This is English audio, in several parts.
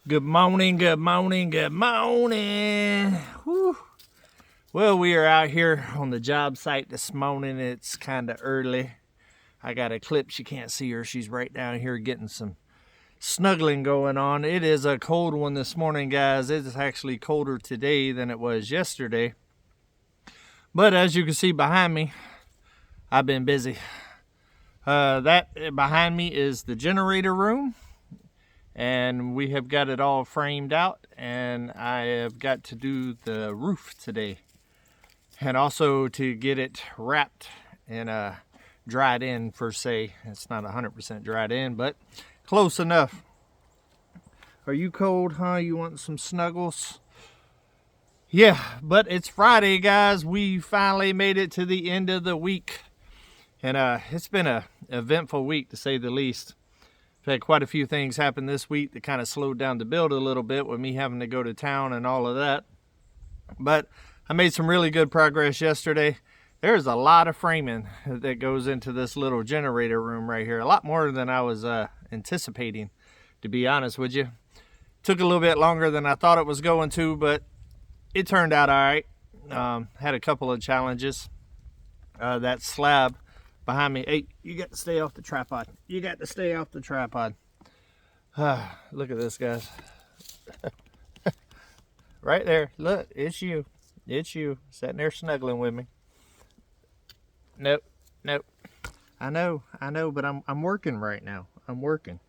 Good morning, good morning, good morning. Whew. Well, we are out here on the job site this morning. It's kind of early. I got Eclipse. You can't see her. She's right down here getting some snuggling going on. It is a cold one this morning, guys. It's actually colder today than it was yesterday. But as you can see behind me, I've been busy. That behind me is the generator room. And we have got it all framed out, and I have got to do the roof today, and also to get it wrapped and dried in per se. It's not 100% dried in, but close enough. Are you cold, huh? You want some snuggles? Yeah, but it's Friday, guys. We finally made it to the end of the week, and it's been a eventful week, to say the least. I've had quite a few things happen this week that kind of slowed down the build a little bit with me having to go to town and all of that. But I made some really good progress yesterday. There's a lot of framing that goes into this little generator room right here. A lot more than I was anticipating, to be honest with you. Took a little bit longer than I thought it was going to, but it turned out all right. Had a couple of challenges. That slab behind me. Hey, you got to stay off the tripod. You got to stay off the tripod. Look at this, guys. Right there. Look, it's you. It's you. Sitting there snuggling with me. Nope. Nope. I know, but I'm working right now. I'm working.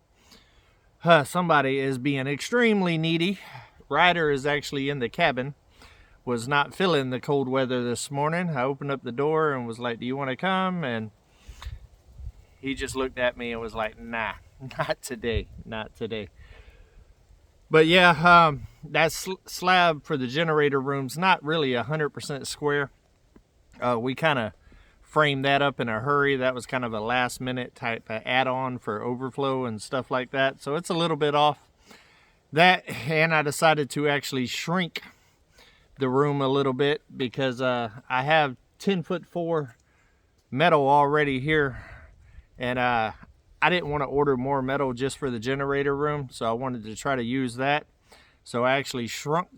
Somebody is being extremely needy. Ryder is actually in the cabin. Was not feeling the cold weather this morning. I opened up the door and was like, do you want to come? And he just looked at me and was like, nah, not today, not today. But yeah, that slab for the generator room's not really 100% square. We kind of framed that up in a hurry. That was kind of a last minute type of add-on for overflow and stuff like that. So it's a little bit off. That, and I decided to actually shrink the room a little bit because I have 10'4" metal already here. And I didn't want to order more metal just for the generator room, so I wanted to try to use that. So I actually shrunk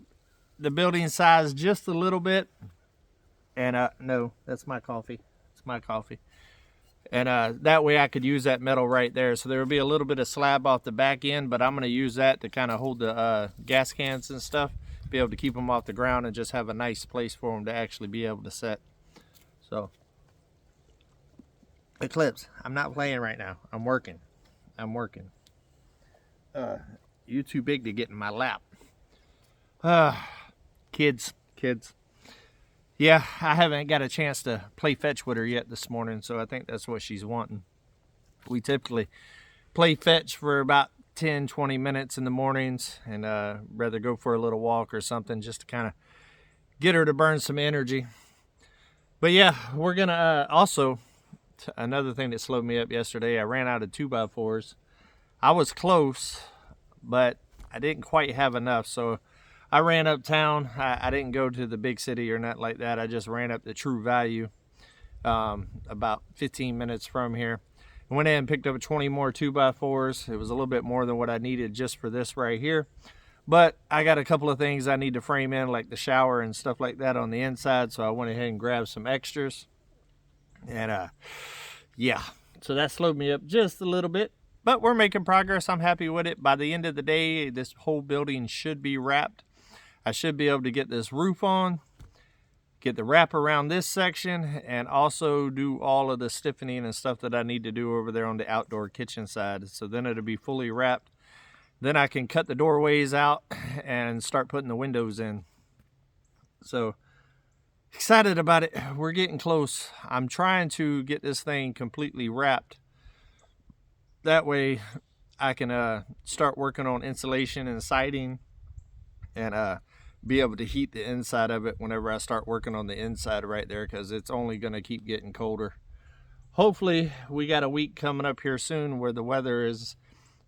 the building size just a little bit. And no, that's my coffee. It's my coffee. And that way I could use that metal right there. So there will be a little bit of slab off the back end, but I'm going to use that to kind of hold the gas cans and stuff, be able to keep them off the ground and just have a nice place for them to actually be able to set. So Eclipse, I'm not playing right now. I'm working. You too big to get in my lap. Kids. Yeah, I haven't got a chance to play fetch with her yet this morning, so I think that's what she's wanting. We typically play fetch for about 10-20 minutes in the mornings, and rather go for a little walk or something just to kind of get her to burn some energy. But yeah, we're gonna also, another thing that slowed me up yesterday, I ran out of 2x4s. I was close, but I didn't quite have enough, so I ran uptown. I didn't go to the big city or nothing like that. I just ran up to True Value, about 15 minutes from here. Went in and picked up 20 more 2x4s. It was a little bit more than what I needed just for this right here. But I got a couple of things I need to frame in, like the shower and stuff like that on the inside, so I went ahead and grabbed some extras. And yeah, so that slowed me up just a little bit, but we're making progress. I'm happy with it. By the end of the day, this whole building should be wrapped. I should be able to get this roof on, get the wrap around this section, and also do all of the stiffening and stuff that I need to do over there on the outdoor kitchen side. So then it'll be fully wrapped. Then I can cut the doorways out and start putting the windows in. So excited about it. We're getting close. I'm trying to get this thing completely wrapped. That way I can start working on insulation and siding and be able to heat the inside of it whenever I start working on the inside right there, because it's only going to keep getting colder. Hopefully we got a week coming up here soon where the weather is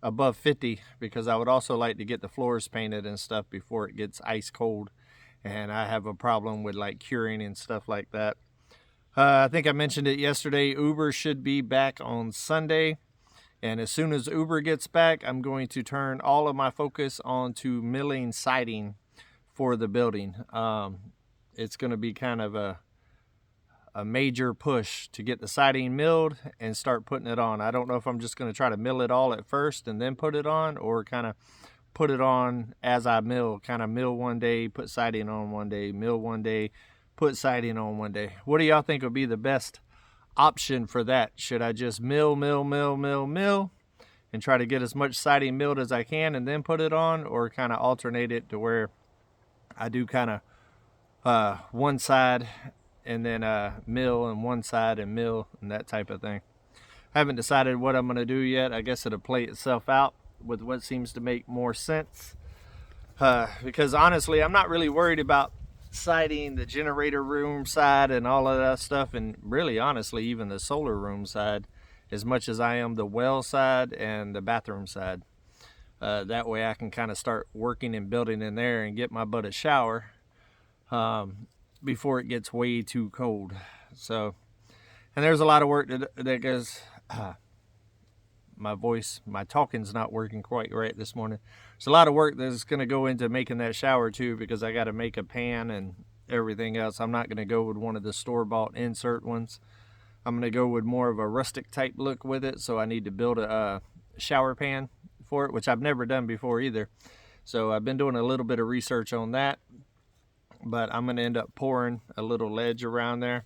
above 50, because I would also like to get the floors painted and stuff before it gets ice cold. And I have a problem with like curing and stuff like that. I think I mentioned it yesterday. Uber should be back on Sunday. And as soon as Uber gets back, I'm going to turn all of my focus onto milling siding for the building. It's going to be kind of a major push to get the siding milled and start putting it on. I don't know if I'm just going to try to mill it all at first and then put it on, or kind of put it on as I mill. Kind of mill one day, put siding on one day, mill one day, put siding on one day. What do y'all think would be the best option for that? Should I just mill and try to get as much siding milled as I can and then put it on, or kind of alternate it to where I do kind of one side and then mill and one side and mill and that type of thing? I haven't decided what I'm going to do yet. I guess it'll play itself out with what seems to make more sense, because honestly I'm not really worried about siding the generator room side and all of that stuff, and really honestly even the solar room side, as much as I am the well side and the bathroom side. That way I can kind of start working and building in there and get my butt a shower before it gets way too cold. So, and there's a lot of work that goes, my talking's not working quite right this morning. There's a lot of work that's going to go into making that shower too, because I got to make a pan and everything else. I'm not going to go with one of the store-bought insert ones. I'm going to go with more of a rustic type look with it, so I need to build a shower pan for it, which I've never done before either. So I've been doing a little bit of research on that, but I'm going to end up pouring a little ledge around there,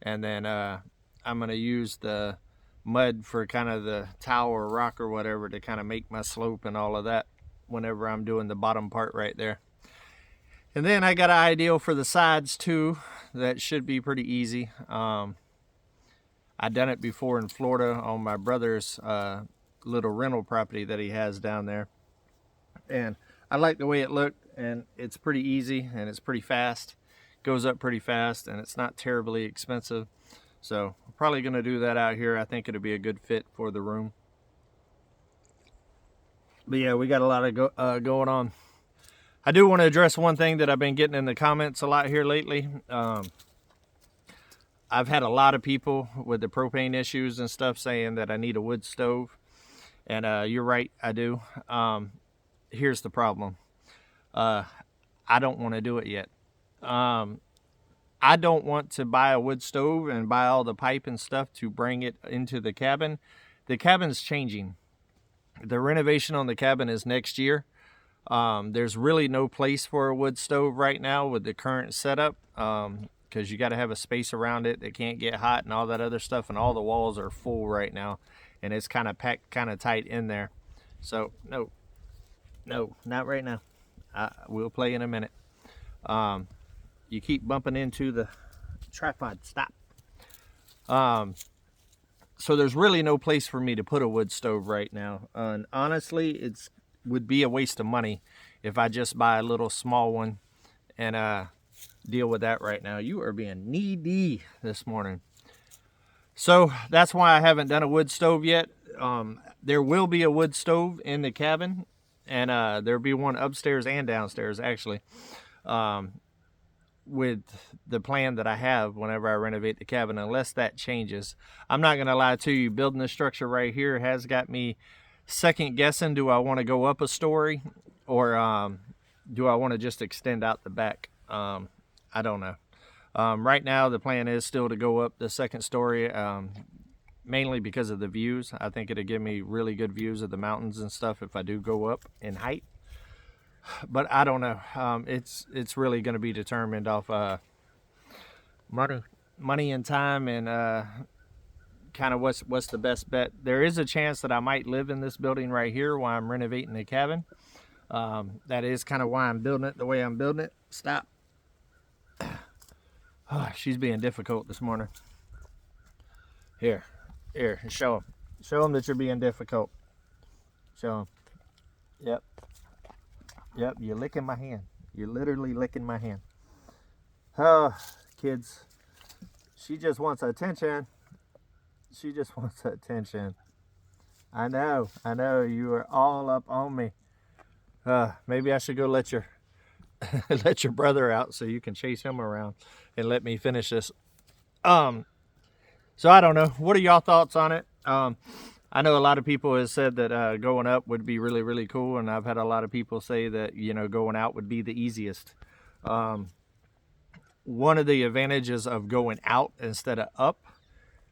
and then I'm going to use the mud for kind of the tile or rock or whatever to kind of make my slope and all of that whenever I'm doing the bottom part right there. And then I got an idea for the sides too. That should be pretty easy. I done it before in Florida on my brother's little rental property that he has down there, and I like the way it looked, and it's pretty easy and it's pretty fast, goes up pretty fast, and it's not terribly expensive. So I'm probably going to do that out here. I think it'll be a good fit for the room. But yeah, we got a lot of going on. I do want to address one thing that I've been getting in the comments a lot here lately. I've had a lot of people with the propane issues and stuff saying that I need a wood stove. And you're right, I do. Here's the problem. I don't want to do it yet. I don't want to buy a wood stove and buy all the pipe and stuff to bring it into the cabin. The cabin's changing. The renovation on the cabin is next year. There's really no place for a wood stove right now with the current setup, because you got to have a space around it that can't get hot and all that other stuff, and all the walls are full right now, and it's kind of packed kind of tight in there. So no, not right now. We'll play in a minute. You keep bumping into the tripod. Stop. So there's really no place for me to put a wood stove right now. And honestly, it would be a waste of money if I just buy a little small one and deal with that right now. You are being needy this morning. So that's why I haven't done a wood stove yet. There will be a wood stove in the cabin, and there'll be one upstairs and downstairs actually. With the plan that I have whenever I renovate the cabin, unless that changes. I'm not gonna lie to you, building this structure right here has got me second guessing, do I want to go up a story, or do I want to just extend out the back? I don't know. Right now the plan is still to go up the second story, mainly because of the views. I think it'll give me really good views of the mountains and stuff if I do go up in height. But I don't know. It's really going to be determined off money and time, and kind of what's the best bet. There is a chance that I might live in this building right here while I'm renovating the cabin. That is kind of why I'm building it the way I'm building it. Stop. Oh, she's being difficult this morning. Here, show them that you're being difficult. Show them. Yep, you're licking my hand. You're literally licking my hand. Oh, kids. She just wants attention. She just wants attention. I know. You are all up on me. Maybe I should go let your let your brother out so you can chase him around and let me finish this. So I don't know. What are y'all thoughts on it? I know a lot of people have said that going up would be really, really cool, and I've had a lot of people say that, you know, going out would be the easiest. One of the advantages of going out instead of up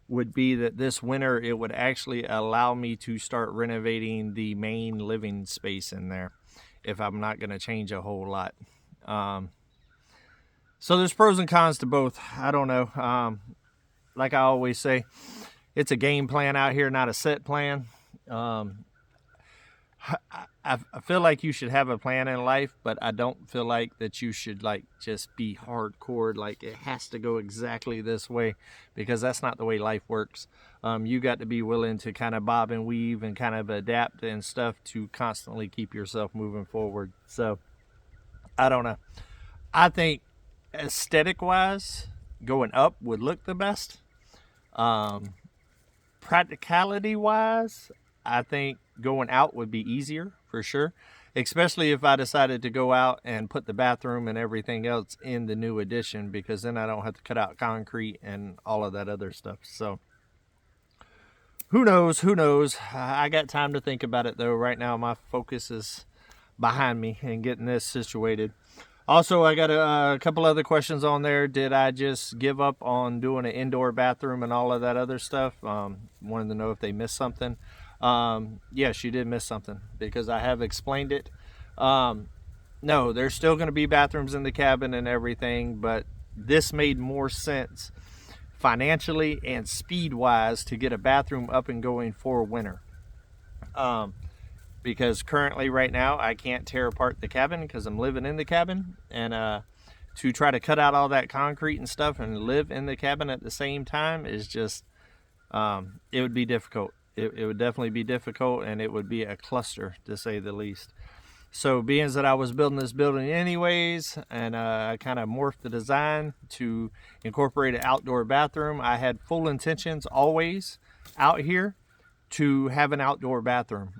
would be that this winter it would actually allow me to start renovating the main living space in there if I'm not going to change a whole lot. So there's pros and cons to both. I don't know. Like I always say, it's a game plan out here, not a set plan. I feel like you should have a plan in life, but I don't feel like that you should like just be hardcore, like it has to go exactly this way, because that's not the way life works. You got to be willing to kind of bob and weave and kind of adapt and stuff to constantly keep yourself moving forward. So I don't know. I think aesthetic wise, going up would look the best. Practicality wise, I think going out would be easier for sure, especially if I decided to go out and put the bathroom and everything else in the new addition, because then I don't have to cut out concrete and all of that other stuff. So who knows? I got time to think about it though. Right now my focus is behind me and getting this situated. Also, I got a couple other questions on there. Did I just give up on doing an indoor bathroom and all of that other stuff? Wanted to know if they missed something. Yes, you did miss something, because I have explained it. No, there's still going to be bathrooms in the cabin and everything, but this made more sense financially and speed-wise to get a bathroom up and going for winter. Because currently right now I can't tear apart the cabin because I'm living in the cabin, and to try to cut out all that concrete and stuff and live in the cabin at the same time is just it would be difficult. It would definitely be difficult, and it would be a cluster to say the least. So being that I was building this building anyways, and I kind of morphed the design to incorporate an outdoor bathroom, I had full intentions always out here to have an outdoor bathroom.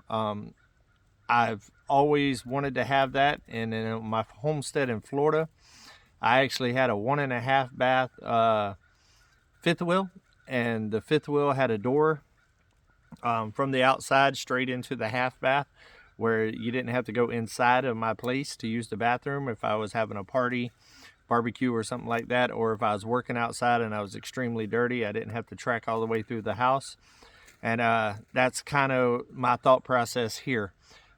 I've always wanted to have that, and in my homestead in Florida, I actually had a 1.5 bath fifth wheel, and the fifth wheel had a door from the outside straight into the half bath, where you didn't have to go inside of my place to use the bathroom if I was having a party, barbecue or something like that, or if I was working outside and I was extremely dirty, I didn't have to track all the way through the house. And that's kind of my thought process here.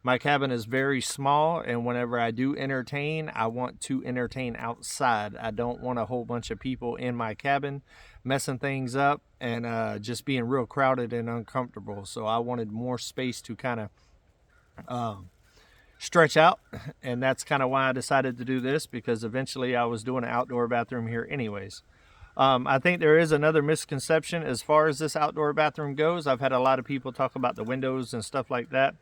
My cabin is very small, and whenever I do entertain, I want to entertain outside. I don't want a whole bunch of people in my cabin messing things up and just being real crowded and uncomfortable. So I wanted more space to kind of stretch out, and that's kind of why I decided to do this, because eventually I was doing an outdoor bathroom here anyways. I think there is another misconception as far as this outdoor bathroom goes. I've had a lot of people talk about the windows and stuff like that,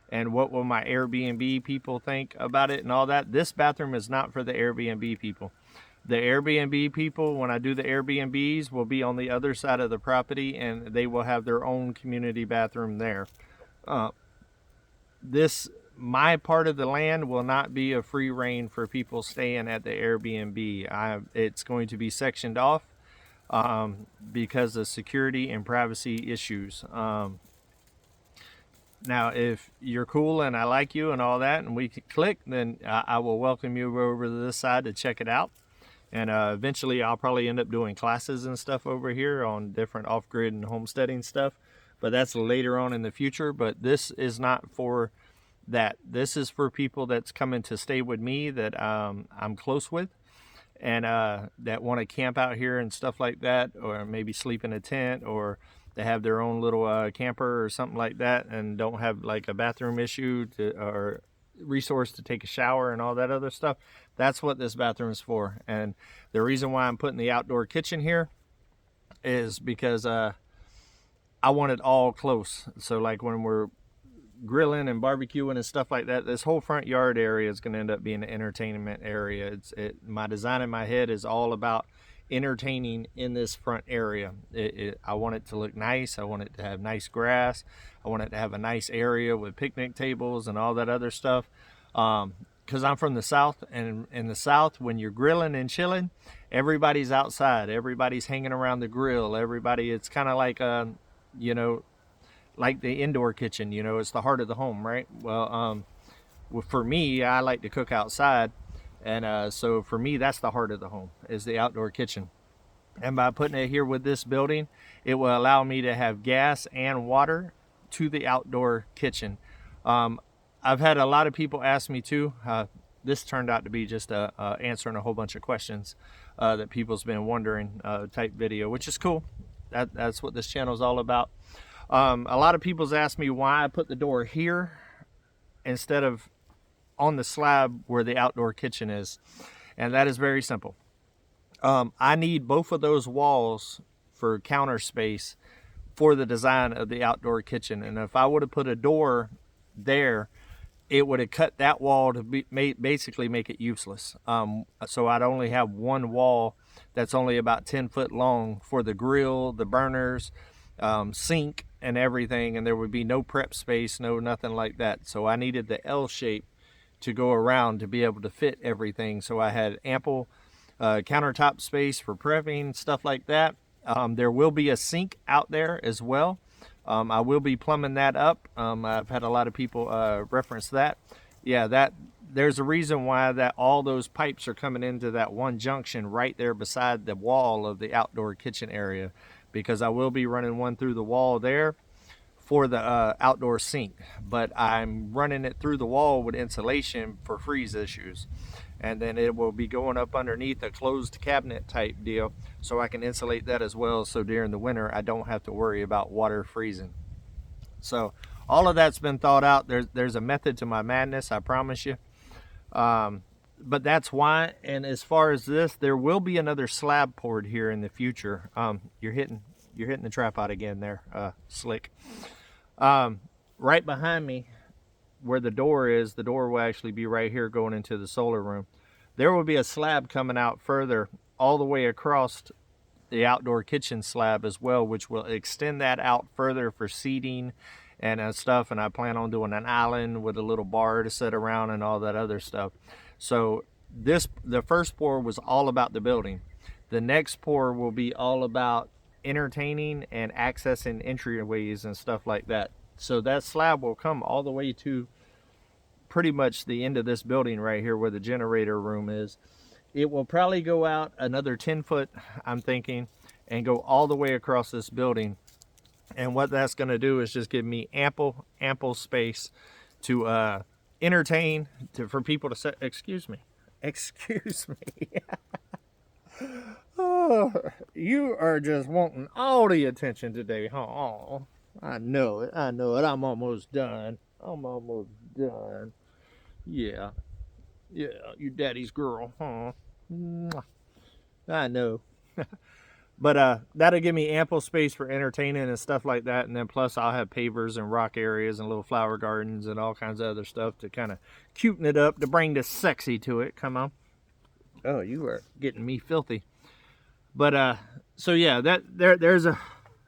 and what will my Airbnb people think about it and all that. This bathroom is not for the Airbnb people. The Airbnb people, when I do the Airbnbs, will be on the other side of the property, and they will have their own community bathroom there. My part of the land will not be a free reign for people staying at the Airbnb. It's going to be sectioned off because of security and privacy issues. Now, if you're cool and I like you and all that, and we can click, then I will welcome you over to this side to check it out. And eventually I'll probably end up doing classes and stuff over here on different off-grid and homesteading stuff. But that's later on in the future. But this is not for that. This is for people that's coming to stay with me that I'm close with, and that want to camp out here and stuff like that, or maybe sleep in a tent, or they have their own little camper or something like that, and don't have like a bathroom issue or resource to take a shower and all that other stuff. That's what this bathroom is for. And the reason why I'm putting the outdoor kitchen here is because I want it all close. So like when we're grilling and barbecuing and stuff like that, this whole front yard area is going to end up being an entertainment area. My design in my head is all about entertaining in this front area. I want it to look nice. I want it to have nice grass. I want it to have a nice area with picnic tables and all that other stuff. Because I'm from the South, and in the South, when you're grilling and chilling, everybody's outside. Everybody's hanging around the grill. It's kind of like, like the indoor kitchen, you know, it's the heart of the home, right? Well, for me, I like to cook outside, and so for me, that's the heart of the home, is the outdoor kitchen. And by putting it here with this building, it will allow me to have gas and water to the outdoor kitchen. I've had a lot of people ask me too. This turned out to be just answering a whole bunch of questions that people's been wondering type video, which is cool. That's what this channel is all about. A lot of people's asked me why I put the door here instead of on the slab where the outdoor kitchen is. And that is very simple. I need both of those walls for counter space for the design of the outdoor kitchen. And if I would have put a door there, it would have cut that wall to basically make it useless. So I'd only have one wall that's only about 10 foot long for the grill, the burners, sink, and everything. And there would be no prep space, no nothing like that. So I needed the L shape to go around to be able to fit everything. So I had ample countertop space for prepping, stuff like that. There will be a sink out there as well. I will be plumbing that up. I've had a lot of people reference that. Yeah, there's a reason why that all those pipes are coming into that one junction right there beside the wall of the outdoor kitchen area, because I will be running one through the wall there for the outdoor sink, but I'm running it through the wall with insulation for freeze issues. And then it will be going up underneath a closed cabinet type deal, so I can insulate that as well, so during the winter I don't have to worry about water freezing. So all of that's been thought out. There's a method to my madness, I promise you. But that's why. And as far as this, there will be another slab poured here in the future. You're hitting the tripod again there, Slick. Right behind me, where the door is, the door will actually be right here going into the solar room. There will be a slab coming out further all the way across the outdoor kitchen slab as well, which will extend that out further for seating and stuff. And I plan on doing an island with a little bar to sit around and all that other stuff. So the first pour was all about the building. The next pour will be all about entertaining and accessing entryways and stuff like that. So that slab will come all the way to pretty much the end of this building right here where the generator room is. It will probably go out another 10 foot, I'm thinking, and go all the way across this building. And what that's going to do is just give me ample space to entertain, for people to say, excuse me. Oh, you are just wanting all the attention today, huh? Oh, I know it. I'm almost done. Yeah, you daddy's girl, huh? I know. But that'll give me ample space for entertaining and stuff like that. And then plus I'll have pavers and rock areas and little flower gardens and all kinds of other stuff to kind of cuten it up, to bring the sexy to it. Come on. Oh, you are getting me filthy. But so yeah, there's a,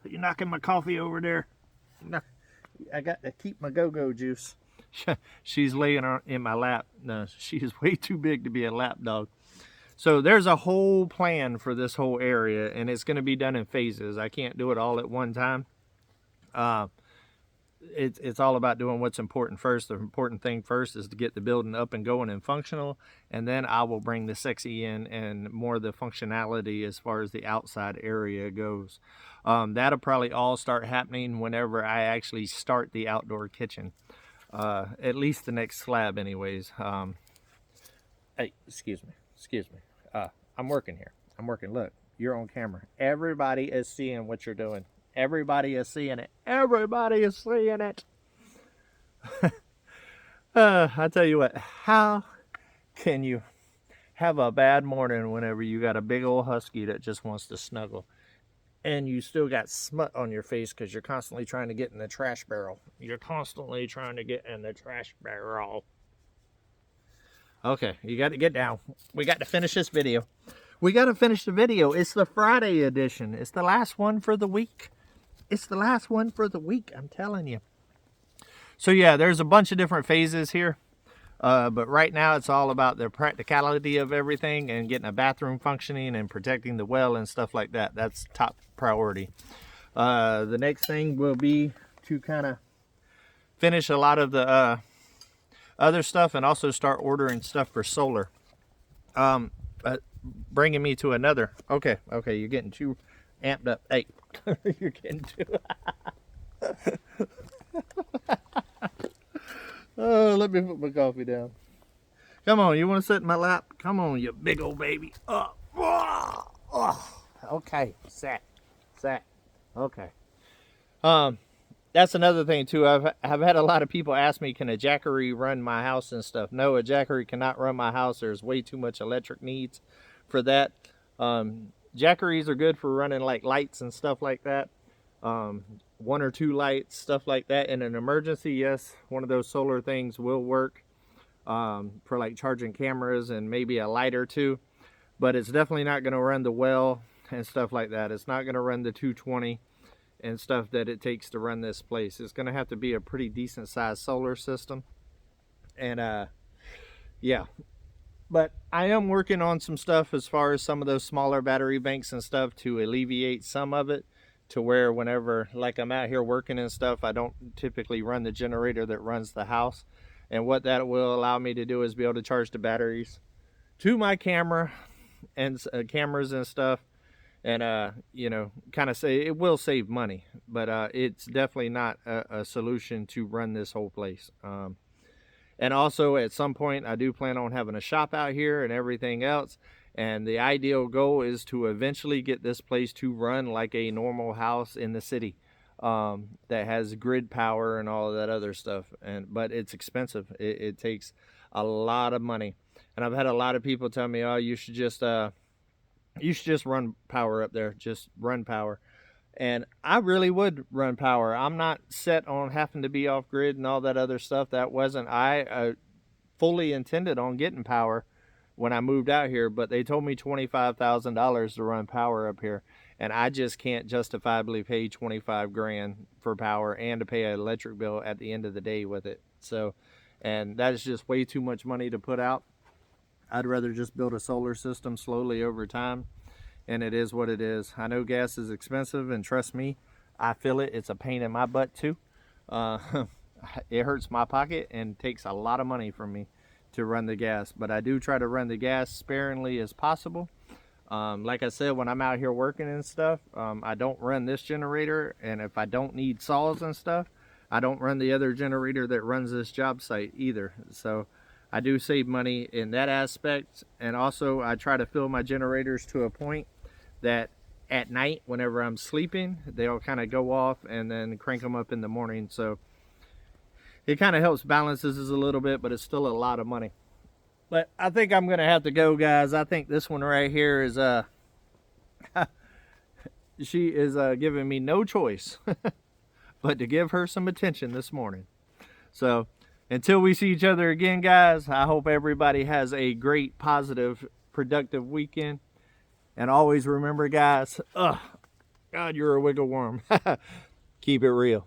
you're knocking my coffee over there. No, I got to keep my go-go juice. She's laying in my lap. No, she is way too big to be a lap dog. So there's a whole plan for this whole area, and it's going to be done in phases. I can't do it all at one time. It's all about doing what's important first. The important thing first is to get the building up and going and functional, and then I will bring the sexy in and more of the functionality as far as the outside area goes. That'll probably all start happening whenever I actually start the outdoor kitchen. At least the next slab anyways. Hey, excuse me. I'm working here. Look, you're on camera. Everybody is seeing what you're doing. Everybody is seeing it. I tell you what, how can you have a bad morning whenever you got a big old husky that just wants to snuggle, and you still got smut on your face because you're constantly trying to get in the trash barrel. Okay, you got to get down. We got to finish this video. It's the Friday edition. It's the last one for the week. I'm telling you. So yeah, there's a bunch of different phases here. But right now it's all about the practicality of everything and getting a bathroom functioning and protecting the well and stuff like that. That's top priority. The next thing will be to kind of finish a lot of the other stuff and also start ordering stuff for solar. Bringing me to another. Okay, you're getting too amped up. Hey, you're getting too. Oh, let me put my coffee down. Come on, you want to sit in my lap? Come on, you big old baby. Okay, sat. Okay. That's another thing too. I've had a lot of people ask me, can a Jackery run my house and stuff? No, a Jackery cannot run my house. There's way too much electric needs for that. Jackeries are good for running like lights and stuff like that. 1 or 2 lights, stuff like that. In an emergency, yes, one of those solar things will work for like charging cameras and maybe a light or two. But it's definitely not going to run the well and stuff like that. It's not going to run the 220 and stuff that it takes to run this place. It's going to have to be a pretty decent sized solar system. And yeah, but I am working on some stuff as far as some of those smaller battery banks and stuff to alleviate some of it, to where whenever like I'm out here working and stuff, I don't typically run the generator that runs the house. And what that will allow me to do is be able to charge the batteries to my camera and cameras and stuff. And you know, kind of say it will save money, but it's definitely not a solution to run this whole place. And also at some point I do plan on having a shop out here and everything else, and the ideal goal is to eventually get this place to run like a normal house in the city, that has grid power and all of that other stuff. But it's expensive. It takes a lot of money, and I've had a lot of people tell me, oh, you should just run power up there. Just run power. And I really would run power. I'm not set on having to be off grid and all that other stuff. That wasn't, I fully intended on getting power when I moved out here, but they told me $25,000 to run power up here. And I just can't justifiably pay 25 grand for power and to pay an electric bill at the end of the day with it. So, and that is just way too much money to put out. I'd rather just build a solar system slowly over time. And it is what it is. I know gas is expensive, and trust me, I feel it. It's a pain in my butt too. It hurts my pocket and takes a lot of money from me to run the gas. But I do try to run the gas sparingly as possible. Like I said, when I'm out here working and stuff, I don't run this generator. And if I don't need saws and stuff, I don't run the other generator that runs this job site either. So I do save money in that aspect. And also I try to fill my generators to a point that at night, whenever I'm sleeping, they'll kind of go off and then crank them up in the morning. So it kind of helps balance this a little bit, but it's still a lot of money. But I think I'm going to have to go, guys. I think this one right here is, she is giving me no choice but to give her some attention this morning. So until we see each other again, guys, I hope everybody has a great, positive, productive weekend. And always remember, guys, God, you're a wiggle worm. Keep it real.